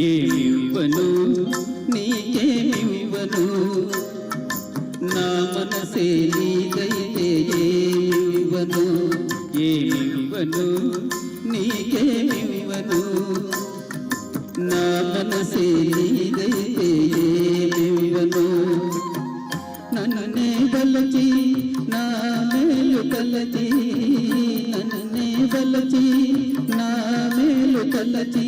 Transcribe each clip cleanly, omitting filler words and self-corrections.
ఏమివ్వను నీకేమివ్వను నా మనసే నీదైతే ఏమివ్వను ఏమివ్వను నీకేమివ్వను నా మనసే నీదైతే ఏమివ్వను నన్నే బలచి నా మేలు కలచి నన్నే బలచి నా మేలు కలచి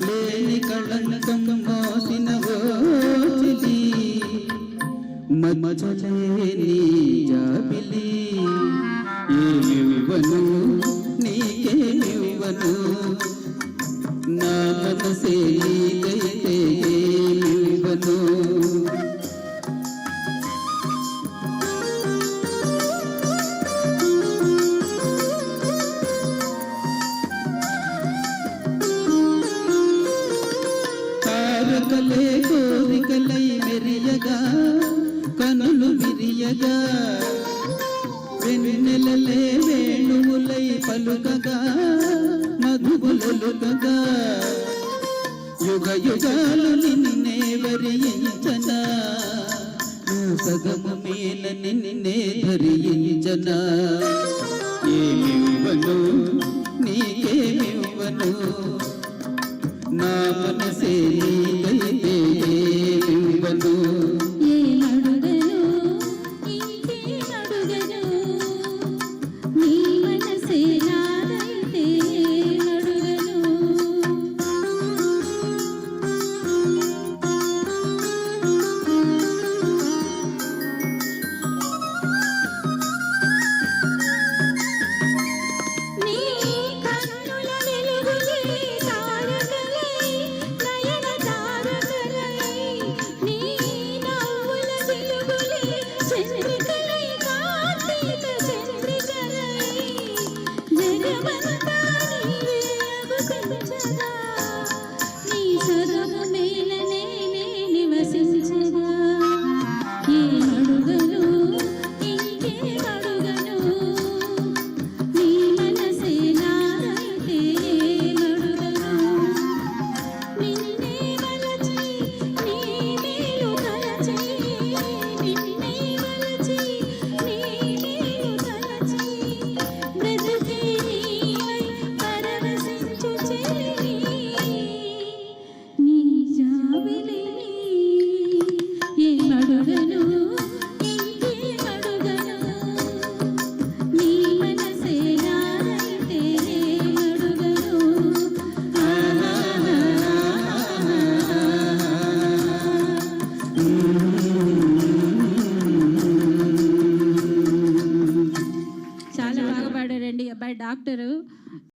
లేని కళంకం మోసిన ఓచిలి మచ్చలేని జాబిలి ఏమివ్వను నీకేమివ్వను నా మనసే నీదైతే ఏమివ్వను తారకలే కోరికలై మెరియగా కనులు విరియగా వెన్నెలలే వేణువులై పలుకగా మధువులొలుకగా యుగ యుగాలు నిన్నే వరించనా సగము మేల నిన్నే ధరించనా ఏమివ్వను నీకేమివ్వను నా మనసే నీదైతే ఏమివ్వను డాక్టరు